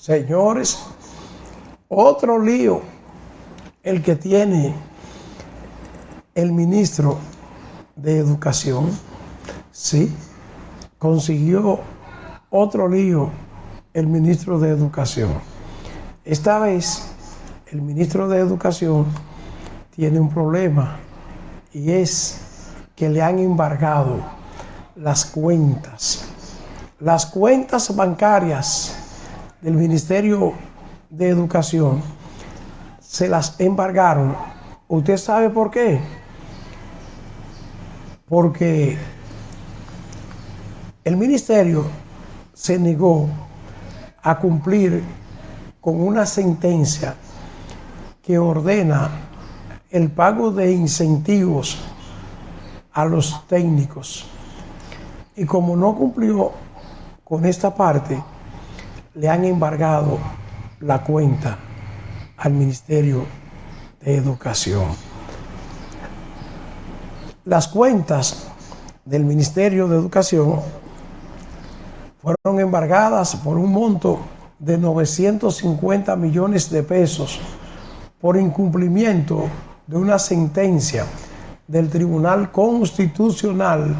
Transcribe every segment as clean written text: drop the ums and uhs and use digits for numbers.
Señores, otro lío el que tiene el ministro de Educación. Sí, consiguió otro lío el ministro de Educación. Esta vez el ministro de Educación tiene un problema, y es que le han embargado las cuentas bancarias del Ministerio de Educación. Se las embargaron. ¿Usted sabe por qué? Porque el ministerio se negó a cumplir con una sentencia que ordena el pago de incentivos a los técnicos. Y como no cumplió con esta parte, le han embargado la cuenta al Ministerio de Educación. Las cuentas del Ministerio de Educación fueron embargadas por un monto de 950 millones de pesos por incumplimiento de una sentencia del Tribunal Constitucional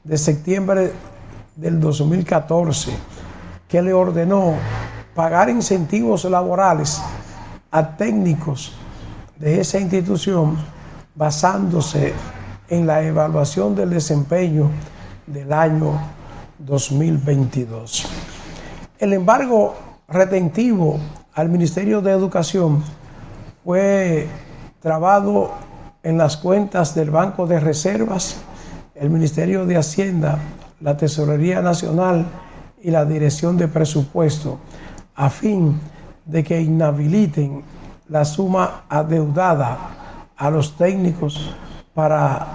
de septiembre del 2014, que le ordenó pagar incentivos laborales a técnicos de esa institución basándose en la evaluación del desempeño del año 2022. El embargo retentivo al Ministerio de Educación fue trabado en las cuentas del Banco de Reservas, el Ministerio de Hacienda, la Tesorería Nacional y la Dirección de Presupuesto, a fin de que inhabiliten la suma adeudada a los técnicos para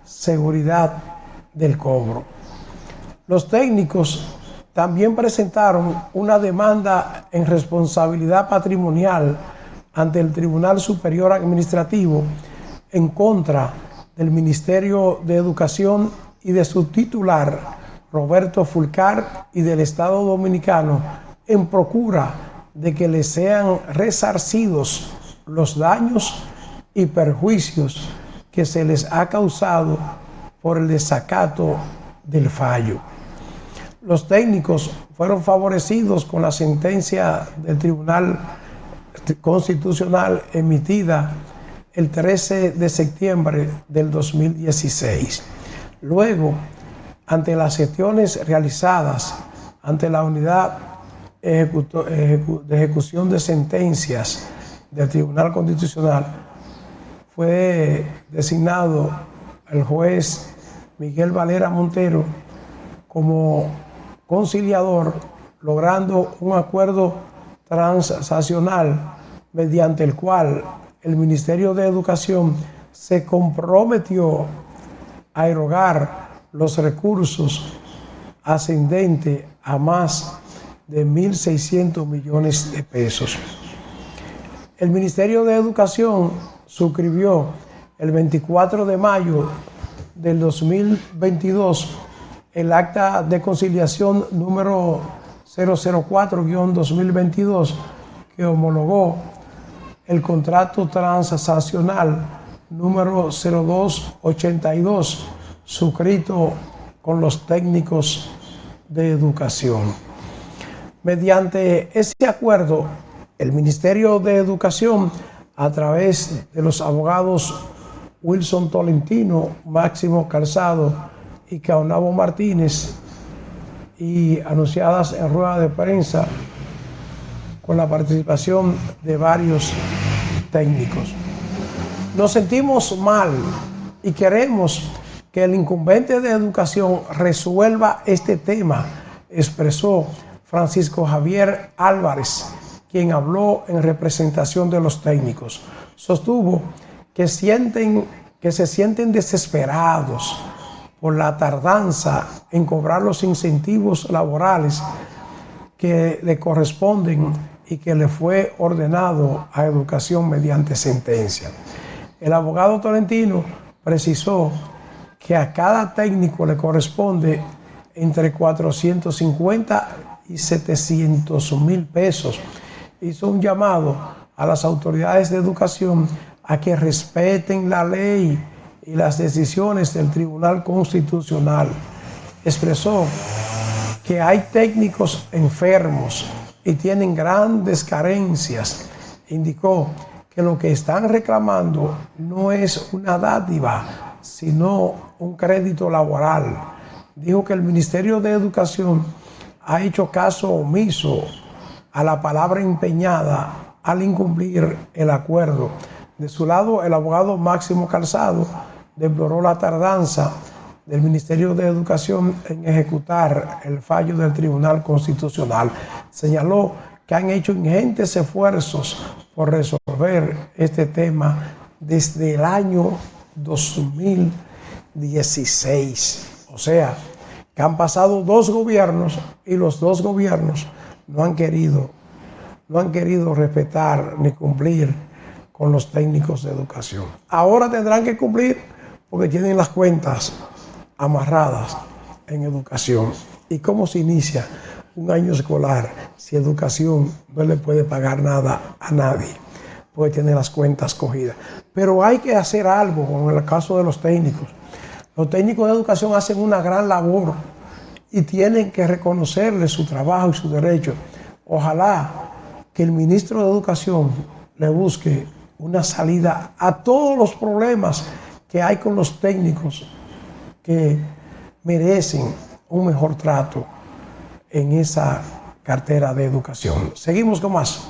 seguridad del cobro. Los técnicos también presentaron una demanda en responsabilidad patrimonial ante el Tribunal Superior Administrativo en contra del Ministerio de Educación y de su titular, Roberto Fulcar, y del Estado Dominicano, en procura de que les sean resarcidos los daños y perjuicios que se les ha causado por el desacato del fallo. Los técnicos fueron favorecidos con la sentencia del Tribunal Constitucional emitida el 13 de septiembre del 2016. Luego, ante las gestiones realizadas ante la Unidad de Ejecución de Sentencias del Tribunal Constitucional, fue designado el juez Miguel Valera Montero como conciliador, logrando un acuerdo transaccional mediante el cual el Ministerio de Educación se comprometió a erogar los recursos ascendentes a más de 1.600 millones de pesos. El Ministerio de Educación suscribió el 24 de mayo del 2022 el acta de conciliación número 004-2022 que homologó el contrato transaccional número 0282 suscrito con los técnicos de educación. Mediante ese acuerdo, el Ministerio de Educación, a través de los abogados Wilson Tolentino, Máximo Calzado y Caonabo Martínez, y anunciadas en rueda de prensa con la participación de varios técnicos. Nos sentimos mal y queremos que el incumbente de Educación resuelva este tema, expresó Francisco Javier Álvarez, quien habló en representación de los técnicos. Sostuvo que se sienten desesperados por la tardanza en cobrar los incentivos laborales que le corresponden y que le fue ordenado a Educación mediante sentencia. El abogado Tolentino precisó que a cada técnico le corresponde entre 450 1.700.000 pesos. Hizo un llamado a las autoridades de educación a que respeten la ley y las decisiones del Tribunal Constitucional. Expresó que hay técnicos enfermos y tienen grandes carencias. Indicó que lo que están reclamando no es una dádiva, sino un crédito laboral. Dijo que el Ministerio de Educación ha hecho caso omiso a la palabra empeñada al incumplir el acuerdo. De su lado, el abogado Máximo Calzado deploró la tardanza del Ministerio de Educación en ejecutar el fallo del Tribunal Constitucional. Señaló que han hecho ingentes esfuerzos por resolver este tema desde el año 2016. O sea, que han pasado 2 gobiernos y los 2 gobiernos no han querido respetar ni cumplir con los técnicos de educación. Ahora tendrán que cumplir porque tienen las cuentas amarradas en educación. ¿Y cómo se inicia un año escolar si educación no le puede pagar nada a nadie? Porque tiene las cuentas cogidas. Pero hay que hacer algo con el caso de los técnicos. Los técnicos de educación hacen una gran labor y tienen que reconocerles su trabajo y su derecho. Ojalá que el ministro de Educación le busque una salida a todos los problemas que hay con los técnicos que merecen un mejor trato en esa cartera de educación. Seguimos con más.